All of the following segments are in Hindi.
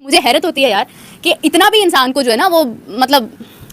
मुझे हैरत होती है यार कि इतना भी इंसान को जो है ना वो मतलब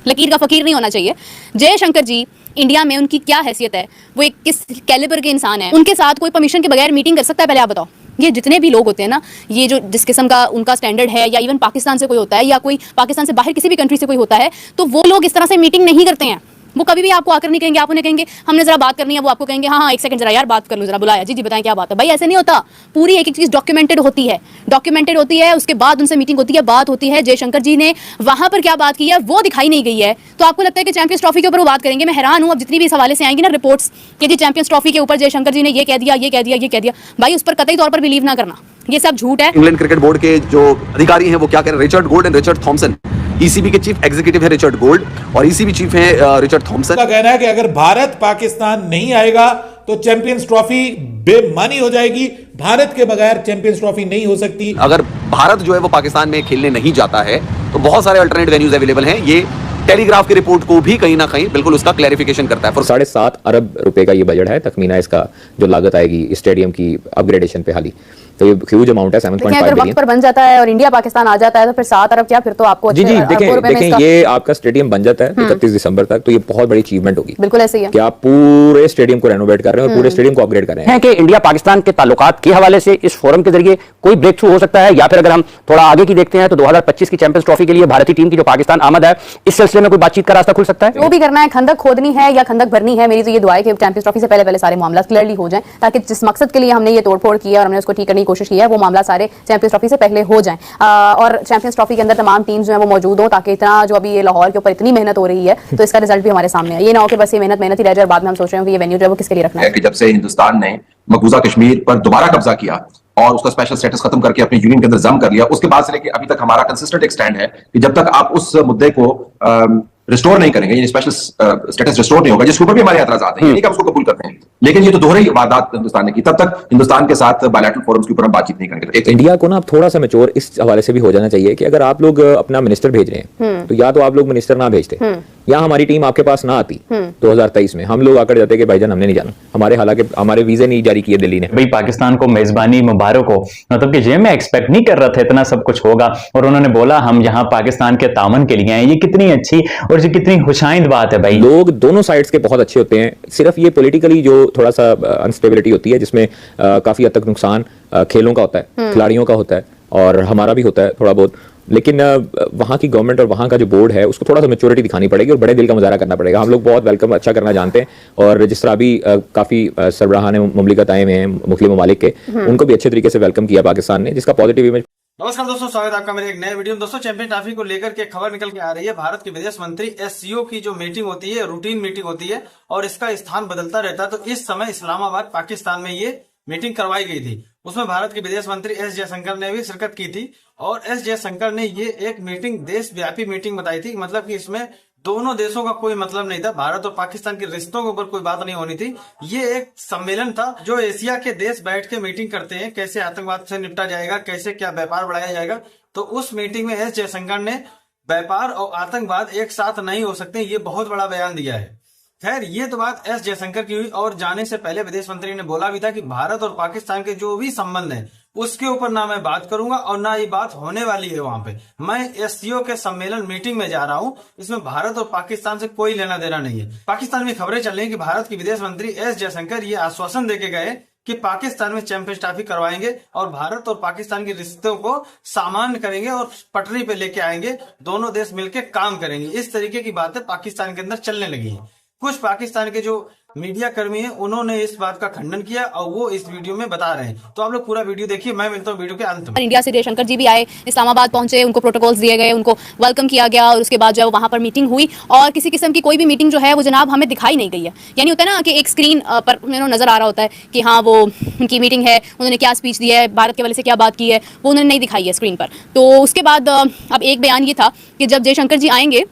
लकीर का फ़कीर नहीं होना चाहिए। जयशंकर जी इंडिया में उनकी क्या हैसियत है, वो एक किस कैलिबर के इंसान है, उनके साथ कोई परमिशन के बगैर मीटिंग कर सकता है? पहले आप बताओ। ये जितने भी लोग होते हैं ना, ये जो जिस किस्म का उनका स्टैंडर्ड है, या इवन पाकिस्तान से कोई होता है या कोई पाकिस्तान से बाहर किसी भी कंट्री से कोई होता है, तो वो लोग इस तरह से मीटिंग नहीं करते हैं। वो कभी भी आपको आकर नहीं कहेंगे, आप उन्हें कहेंगे हमने जरा बात करनी है, वो आपको कहेंगे हाँ हाँ एक सेकंड जरा यार बात कर लूँ, जरा बुलाया जी बताएं क्या बात है। भाई ऐसे नहीं होता, पूरी एक एक चीज़ डॉक्यूमेंटेड होती है, उसके बाद उनसे मीटिंग होती है, बात होती है। जयशंकर जी ने वहां पर क्या बात की है वो दिखाई नहीं गई है, तो आपको लगता है कि चैंपियंस ट्रॉफी के ऊपर वो बात करेंगे। मैं हैरान हूँ, अब जितनी भी इस हवाले से आएंगी ना रिपोर्ट्स कि जी चैंपियंस ट्रॉफी के ऊपर जयशंकर जी ने ये कह दिया, भाई उस पर कतई तौर पर बिलीव ना करना, ये सब झूठ है। इंग्लैंड क्रिकेट बोर्ड के जो अधिकारी हैं वो क्या कह रहे हैं, Richard Gould and Richard Thompson, ECB के चीफ एग्जीक्यूटिव है रिचर्ड गोल्ड और ईसीबी चीफ है रिचर्ड थॉमसन का कहना है कि अगर भारत पाकिस्तान नहीं आएगा तो चैंपियंस ट्रॉफी बेमानी हो जाएगी, भारत के बगैर चैंपियंस ट्रॉफी नहीं हो सकती। अगर भारत जो है वो पाकिस्तान में खेलने नहीं जाता है तो बहुत सारे अल्टरनेट वेन्यूज अवेलेबल हैं। ये टेलीग्राफ की रिपोर्ट को भी कहीं ना कहीं बिल्कुल उसका क्लैरिफिकेशन करता है। 7.5 अरब रुपए का ये बजट है तखमीना, इसका जो लागत आएगी स्टेडियम की अपग्रेडेशन पे हाली, तो ये ह्यूज अमाउंट है। 7.5 अगर वक्त पर बन जाता है और इंडिया पाकिस्तान आ जाता है तो फिर 7 अरब क्या, फिर तो आपको जी देखें ये आपका स्टेडियम बन जाता है 31 दिसंबर तक, तो ये बहुत बड़ी अचीवमेंट होगी। बिल्कुल ऐसे ही है कि आप पूरे स्टेडियम को रेनोवेट कर रहे हैं और पूरे स्टेडियम को अपग्रेड कर रहे हैं कि इंडिया पाकिस्तान के ताल्लुकात के हवाले से इस फोरम के जरिए कोई ब्रेक थ्रू हो सकता है, या फिर अगर हम थोड़ा आगे की देखते हैं तो 2025 की चैंपियंस ट्रॉफी के लिए भारतीय टीम की जो पाकिस्तान आमद है, इस सिलसिले में कोई बातचीत का रास्ता खुल सकता है। जो भी करना है, खंदक खोदनी है या खंदक भरनी है, मेरी तो ये दुआ है कि चैंपियंस ट्रॉफी से पहले सारे मामला क्लियरली हो जाएं, ताकि जिस मकसद के लिए हमने ये तोड़फोड़ किया और हमने उसको ठीक करने की कोशिश की है वो मामला सारे चैंपियंस ट्रॉफी से पहले हो जाएं, और चैंपियंस ट्रॉफी के अंदर तमाम टीम्स जो है वो मौजूद हो, ताकि इतना जो अभी ये लाहौर के ऊपर इतनी मेहनत हो रही है तो इसका रिजल्ट भी हमारे सामने है। ये ना हो कि बस ये मेहनत ही रह जाए और बाद में हम सोच रहे हो कि ये वेन्यू जो है वो किसके लिए रखना है। कि जब से हिंदुस्तान ने मकबूजा कश्मीर पर दोबारा कब्जा किया और उसका स्पेशल स्टेटस खत्म करके अपने यूनियन के अंदर जम कर लिया, उसके बाद से लेके अभी तक हमारा कंसिस्टेंट एक स्टैंड है कि जब तक आप उस मुद्दे को रिस्टोर नहीं करेंगे, ये स्पेशल स्टेटस रिस्टोर नहीं होगा, जिसके ऊपर भी हमारे एतराज़ात हैं, ये नहीं कि हम उसको कबूल करते हैं, लेकिन ये तो दोहरे वादात हिंदुस्तान ने की, तब तक हिंदुस्तान के साथ बायलैटरल फोरम्स के ऊपर हम बातचीत नहीं करेंगे। तो इंडिया को ना थोड़ा सा मैच्योर इस हवाले से भी हो जाना चाहिए कि अगर आप लोग अपना मिनिस्टर भेज रहे हैं तो या तो आप लोग मिनिस्टर ना भेजते या हमारी टीम आपके पास ना आती 2023 में, हम लोग आकर जाते कि भाईजान हमने नहीं जाना, हमारे हालांकि हमारे वीजे नहीं जारी किए दिल्ली ने। भाई पाकिस्तान को मेजबानी मुबारक हो, मतलब कि ये मैं एक्सपेक्ट नहीं कर रहा था इतना सब कुछ होगा, और उन्होंने बोला हम यहाँ पाकिस्तान के तामन के लिए आए, ये कितनी अच्छी और ये कितनी खुशाइंद बात है। भाई लोग दोनों साइड्स के बहुत अच्छे होते हैं, सिर्फ ये पॉलिटिकली जो थोड़ा सा अनस्टेबिलिटी होती है जिसमें काफी हद तक नुकसान खेलों का होता है, खिलाड़ियों का होता है और हमारा भी होता है थोड़ा बहुत, लेकिन वहाँ की गवर्नमेंट और वहाँ का जो बोर्ड है उसको थोड़ा सा मैच्योरिटी दिखानी पड़ेगी और बड़े दिल का मुजाहरा करना पड़ेगा। हम लोग बहुत वेलकम अच्छा करना जानते हैं, और जिस तरह अभी काफ़ी सरबराहान मुमलिकत आए हुए हैं मुख्तलिफ ममालिक के, उनको भी अच्छे तरीके से वेलकम किया पाकिस्तान ने, जिसका पॉजिटिव इमेज। नमस्कार दोस्तों, स्वागत है आपका मेरे एक नए वीडियो में। दोस्तों चैंपियन ट्रॉफी को लेकर के खबर निकल के आ रही है। भारत के विदेश मंत्री एससीओ की जो मीटिंग होती है रूटीन मीटिंग होती है और इसका स्थान बदलता रहता है, तो इस समय इस्लामाबाद पाकिस्तान में ये मीटिंग करवाई गई थी। उसमें भारत के विदेश मंत्री एस जयशंकर ने भी शिरकत की थी और एस जयशंकर ने ये एक मीटिंग देशव्यापी मीटिंग बताई थी, मतलब कि इसमें दोनों देशों का कोई मतलब नहीं था, भारत और पाकिस्तान के रिश्तों के ऊपर कोई बात नहीं होनी थी। ये एक सम्मेलन था जो एशिया के देश बैठ के मीटिंग करते हैं, कैसे आतंकवाद से निपटा जाएगा, कैसे क्या व्यापार बढ़ाया जाएगा। तो उस मीटिंग में एस जयशंकर ने व्यापार और आतंकवाद एक साथ नहीं हो सकते, ये बहुत बड़ा बयान दिया है। खैर ये तो बात एस जयशंकर की हुई, और जाने से पहले विदेश मंत्री ने बोला भी था कि भारत और पाकिस्तान के जो भी संबंध है उसके ऊपर ना मैं बात करूंगा और ना ये बात होने वाली है। वहां पे मैं एससीओ के सम्मेलन मीटिंग में जा रहा हूं, इसमें भारत और पाकिस्तान से कोई लेना देना नहीं है। पाकिस्तान में खबरें चल रही हैं कि भारत के विदेश मंत्री एस जयशंकर ये आश्वासन देके गए कि पाकिस्तान में चैंपियंस ट्रॉफी करवाएंगे और भारत और पाकिस्तान के रिश्तों को सामान्य करेंगे और पटरी पे लेके आएंगे, दोनों देश मिलकर काम करेंगे। इस तरीके की बातें पाकिस्तान के अंदर चलने लगी है। कुछ पाकिस्तान के जो मीडिया कर्मी हैं उन्होंने इस बात का खंडन किया और वो इस वीडियो में बता रहे हैं, तो आप लोग पूरा वीडियो देखिए, मैं मिलता हूँ वीडियो के अंत में। इंडिया से जयशंकर जी भी आए, इस्लामाबाद पहुंचे, उनको प्रोटोकॉल्स दिए गए, उनको वेलकम किया गया और उसके बाद जो है वहाँ पर मीटिंग हुई, और किसी किस्म की कोई भी मीटिंग जो है वो जनाब हमें दिखाई नहीं गई है। यानी होता है ना कि एक स्क्रीन पर नजर आ रहा होता है कि हाँ वो उनकी मीटिंग है, उन्होंने क्या स्पीच दिया है, भारत के वाले से क्या बात की है, वो उन्होंने नहीं दिखाई है स्क्रीन पर। तो उसके बाद अब एक बयान ये था कि जब जयशंकर जी आएंगे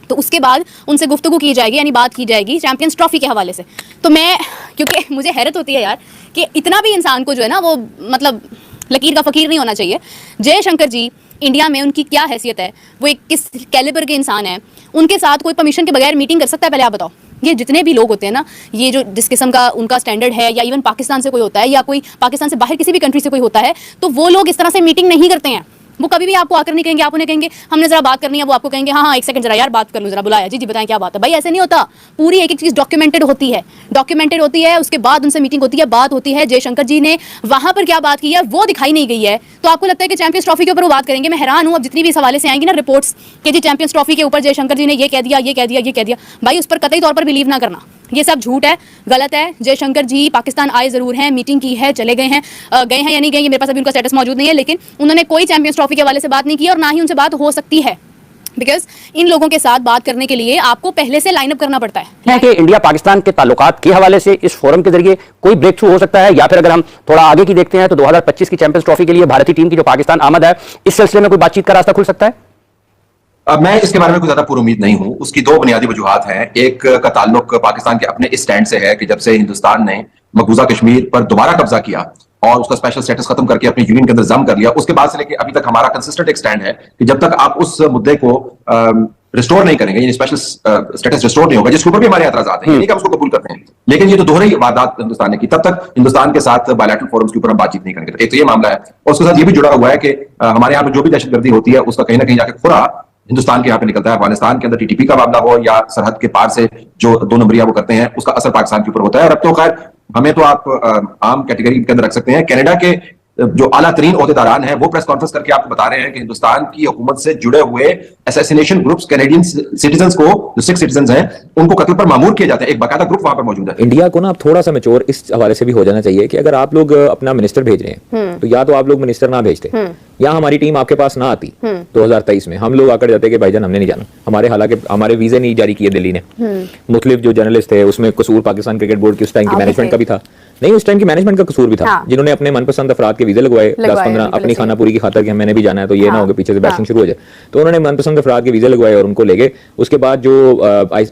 तो उसके बाद उनसे गुफ्तगू की जाएगी, यानी बात की जाएगी चैंपियंस ट्रॉफी के हवाले से। तो मैं, क्योंकि मुझे हैरत होती है यार कि इतना भी इंसान को जो है ना वो मतलब लकीर का फ़कीर नहीं होना चाहिए। जयशंकर जी इंडिया में उनकी क्या हैसियत है, वो एक किस कैलिबर के इंसान है, उनके साथ कोई परमिशन के बगैर मीटिंग कर सकता है? पहले आप बताओ। ये जितने भी लोग होते हैं ना, ये जो जिस किस्म का उनका स्टैंडर्ड है, या इवन पाकिस्तान से कोई होता है या कोई पाकिस्तान से बाहर किसी भी कंट्री से कोई होता है, तो वो लोग इस तरह से मीटिंग नहीं करते हैं। वो कभी भी आपको आकर नहीं कहेंगे, आप उन्हें कहेंगे हमने जरा बात करनी है, वो आपको कहेंगे हाँ एक सेकंड जरा यार बात कर लूँ, जरा बुलाया जी बताएं क्या बात है। भाई ऐसे नहीं होता, पूरी एक एक चीज डॉक्यूमेंटेड होती है, उसके बाद उनसे मीटिंग होती है, बात होती है। जयशंकर जी ने वहां पर क्या बात की है वो दिखाई नहीं गई है, तो आपको लगता है कि चैंपियंस ट्रॉफी के ऊपर वो बात करेंगे। मैं हैरान हूं अब जितनी भी इस हवाले से आएंगी ना रिपोर्ट्स कि जी चैंपियंस ट्रॉफी के ऊपर जयशंकर जी ने ये कह दिया, भाई उस पर कतई तौर पर बिलीव ना करना, ये सब झूठ है, गलत है। जयशंकर जी पाकिस्तान आए जरूर हैं, मीटिंग की है, चले गए हैं या नहीं गए ये मेरे पास अभी उनका स्टेटस मौजूद नहीं है, लेकिन उन्होंने कोई चैंपियंस ट्रॉफी के हवाले से बात नहीं की और ना ही उनसे बात हो सकती है, बिकॉज इन लोगों के साथ बात करने के लिए आपको पहले से लाइनअप करना पड़ता है कि इंडिया पाकिस्तान के ताल्लुकात के हवाले से इस फोरम के जरिए कोई ब्रेक थ्रू हो सकता है, या फिर अगर हम थोड़ा आगे की देखते हैं तो 2025 की चैंपियंस ट्रॉफी के लिए भारतीय टीम की जो पाकिस्तान आमद है, इस सिलसिले में कोई बातचीत का रास्ता खुल सकता है? मैं इसके बारे में कोई ज्यादा पूरी उम्मीद नहीं हूं। उसकी दो बुनियादी वजूहात हैं। एक का ताल्लुक पाकिस्तान के अपने इस स्टैंड से है कि जब से हिंदुस्तान ने मकबूजा कश्मीर पर दोबारा कब्जा किया और उसका स्पेशल स्टेटस खत्म करके अपने यूनियन के अंदर जम कर लिया, उसके बाद से लेकर अभी तक हमारा कंसिस्टेंट एक स्टैंड है कि जब तक आप उस मुद्दे को रिस्टोर नहीं करेंगे, यानी स्पेशल स्टेटस रिस्टोर नहीं होगा, जिसके ऊपर भी हमारे एतराज़ात हैं, ये नहीं कि हम उसको कबूल करते हैं, लेकिन ये तो दोहरी वारदात हिंदुस्तान ने की, तब तक हिंदुस्तान के साथ बायलैटरल फोरम्स के ऊपर हम बातचीत नहीं करेंगे। एक तो ये मामला है, और उसके साथ ये भी जुड़ा हुआ है कि हमारे यहाँ पे जो भी दहशतगर्दी होती है उसका कहीं ना कहीं जाके खुरा हिंदुस्तान के यहाँ पे निकलता है। अफगानिस्तान के अंदर टीटीपी का मामला हो या सरहद के पार से जो दो नंबरिया वो करते हैं, उसका असर पाकिस्तान के ऊपर होता है। और अब तो खैर हमें तो आप आम कैटेगरी के अंदर रख सकते हैं। कनाडा के जो आला तरीन ओहदेदारान हैं वो प्रेस कॉन्फ्रेंस करके आपको बता रहे हैं कि हिंदुस्तान की हुकूमत से जुड़े हुए असैसिनेशन ग्रुप्स कैनेडियन सिटीजन्स को, जो सिख सिटीजन्स हैं, उनको कत्ल पर मामूर किया जाता है। एक बाकायदा ग्रुप वहां पर मौजूद है। इंडिया को ना अब थोड़ा सा मैच्योर इस हवाले से भी हो जाना चाहिए कि अगर आप लोग अपना मिनिस्टर भेज रहे हैं तो या तो आप लोग मिनिस्टर ना भेजते, या हमारी टीम आपके पास ना आती 2023 में, हम लोग आकर जाते कि भाईजान हमने नहीं जाना, हमारे हालांकि हमारे वीजे नहीं जारी किए दिल्ली ने, मुख्तलिफ जो जर्नलिस्ट थे उसमें कसूर पाकिस्तान क्रिकेट बोर्ड की उस टाइम की मैनेजमेंट का भी था, नहीं उस टाइम की मैनेजमेंट का कसूर भी था, जिन्होंने अपने मनपसंद अफराद के वीजे लगवाए 10-15 अपनी खानापुरी की खातर कि मैंने भी जाना है, तो ये ना हो कि पीछे से बैटिंग शुरू हो जाए, तो उन्होंने मनपसंद अफराद के वीजे लगवाए और उनको ले गए। उसके बाद जो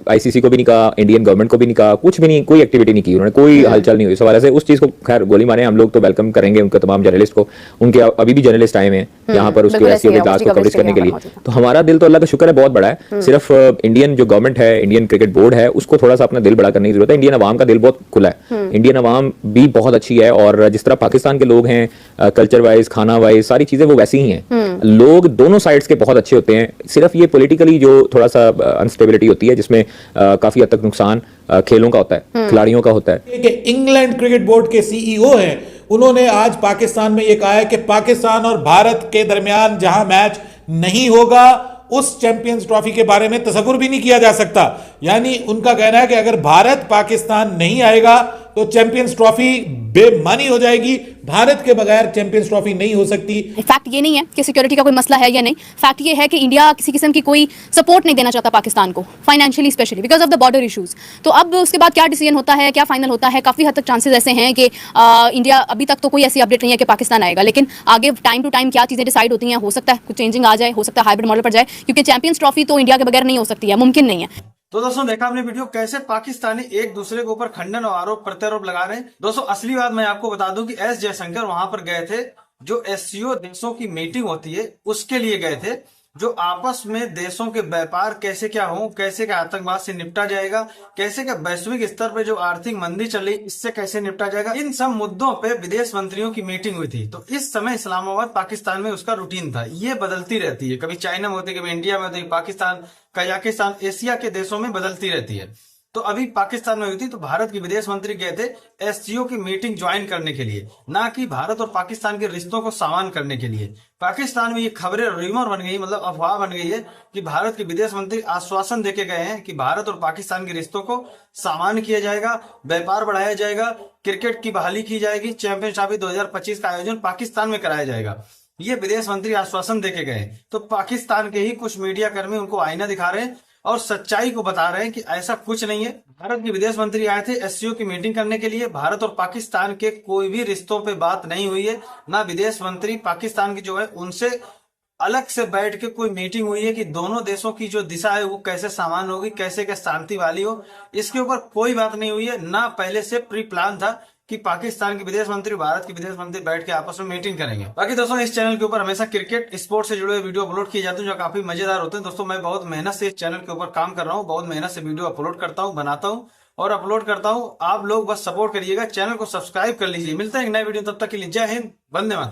आईसीसी को भी नहीं कहा, इंडियन गवर्नमेंट को भी नहीं कहा, कुछ भी नहीं, कोई एक्टिविटी नहीं की उन्होंने, कोई हलचल नहीं हुई। इस हवाले से उस चीज को खैर गोली मारे, हम लोग तो वेलकम करेंगे उनके तमाम जर्नलिस्ट को, उनके अभी भी जर्नलिस्ट आए हैं यहाँ पर उसके एससीओ के इजलास को कवरेज करने के लिए, तो हमारा दिल तो अल्लाह का शुक्र है बहुत बड़ा है। सिर्फ इंडियन जो गवर्नमेंट है, इंडियन क्रिकेट बोर्ड है, उसको थोड़ा सा अपना दिल बड़ा करने की जरूरत है। इंडियन अवाम का दिल बहुत खुला है, इंडियन अवाम भी बहुत अच्छी है, और जिस तरह पाकिस्तान के लोग हैं कल्चर वाइज, खाना वाइज, सारी चीजें वो वैसी ही हैं। लोग दोनों साइड्स के बहुत अच्छे होते हैं, सिर्फ ये पॉलिटिकली जो थोड़ा सा अनस्टेबिलिटी होती है जिसमें काफी हद तक नुकसान खेलों का होता है, खिलाड़ियों का होता है। इंग्लैंड क्रिकेट बोर्ड के सीईओ हैं, उन्होंने आज पाकिस्तान में यह कहा है कि पाकिस्तान और भारत के दरमियान जहां मैच नहीं होगा उस चैंपियंस ट्रॉफी के बारे में तसव्वुर भी नहीं किया जा सकता। यानी उनका कहना है कि अगर भारत पाकिस्तान नहीं आएगा तो चैंपियंस ट्रॉफी बेमानी हो जाएगी, भारत के बगैर चैंपियंस ट्रॉफी नहीं हो सकती। फैक्ट ये नहीं है कि सिक्योरिटी का कोई मसला है या नहीं, फैक्ट ये है कि इंडिया किसी किस्म की कोई सपोर्ट नहीं देना चाहता पाकिस्तान को, financially specially because of the border issues. तो अब उसके बाद क्या डिसीजन होता है, क्या फाइनल होता है, काफी हद तक चांसेस ऐसे हैं कि इंडिया, अभी तक तो कोई ऐसी अपडेट नहीं है कि पाकिस्तान आएगा, लेकिन आगे टाइम टू टाइम क्या चीजें डिसाइड होती हैं, हो सकता है कुछ चेंजिंग आ जाए, हो सकता है हाइब्रिड मॉडल पर जाए, क्योंकि चैंपियंस ट्रॉफी तो इंडिया के बगैर नहीं हो सकती है, मुमकिन नहीं है। तो दोस्तों देखा आपने वीडियो कैसे पाकिस्तानी एक दूसरे के ऊपर खंडन और आरोप प्रत्यारोप लगा रहे हैं। दोस्तों असली बात मैं आपको बता दूं कि एस जयशंकर वहां पर गए थे, जो एससीओ देशों की मीटिंग होती है उसके लिए गए थे, जो आपस में देशों के व्यापार कैसे क्या हो, कैसे क्या आतंकवाद से निपटा जाएगा, कैसे क्या वैश्विक स्तर पे जो आर्थिक मंदी चल रही इससे कैसे निपटा जाएगा, इन सब मुद्दों पे विदेश मंत्रियों की मीटिंग हुई थी। तो इस समय इस्लामाबाद पाकिस्तान में उसका रूटीन था। ये बदलती रहती है, कभी चाइना में होती है, कभी इंडिया में होती है, पाकिस्तान, कजाकिस्तान, एशिया के देशों में बदलती रहती है। तो अभी पाकिस्तान में हुई थी, तो भारत के विदेश मंत्री गए थे एससीओ की मीटिंग ज्वाइन करने के लिए, ना कि भारत और पाकिस्तान के रिश्तों को सामान करने के लिए। पाकिस्तान में ये खबरें रूमर बन गई, मतलब अफवाह बन गई है कि भारत के विदेश मंत्री आश्वासन देके गए हैं कि भारत और पाकिस्तान के रिश्तों को सामान किया जाएगा, व्यापार बढ़ाया जाएगा, क्रिकेट की बहाली की जाएगी, चैंपियंस ट्रॉफी 2025 का आयोजन पाकिस्तान में कराया जाएगा। ये विदेश मंत्री आश्वासन देके गए। तो पाकिस्तान के ही कुछ मीडिया कर्मी उनको आईना दिखा रहे हैं और सच्चाई को बता रहे हैं कि ऐसा कुछ नहीं है। भारत के विदेश मंत्री आए थे एससीओ की मीटिंग करने के लिए, भारत और पाकिस्तान के कोई भी रिश्तों पे बात नहीं हुई है, ना विदेश मंत्री पाकिस्तान की जो है उनसे अलग से बैठ के कोई मीटिंग हुई है कि दोनों देशों की जो दिशा है वो कैसे सामान होगी, कैसे क्या शांति वाली हो, इसके ऊपर कोई बात नहीं हुई है। ना पहले से प्री प्लान था कि पाकिस्तान के विदेश मंत्री, भारत के विदेश मंत्री बैठ के आपस में मीटिंग करेंगे। बाकी दोस्तों इस चैनल के ऊपर हमेशा क्रिकेट स्पोर्ट्स से जुड़े हुए वीडियो अपलोड किए जाते हैं जो काफी मजेदार होते हैं। दोस्तों मैं बहुत मेहनत से इस चैनल के ऊपर काम कर रहा हूँ, बहुत मेहनत से वीडियो अपलोड करता हूँ, बनाता हूँ और अपलोड करता हूँ। आप लोग बस सपोर्ट करिएगा, चैनल को सब्सक्राइब कर लीजिए। मिलते हैं एक नए वीडियो, तब तक के लिए जय हिंद, वंदे मातरम।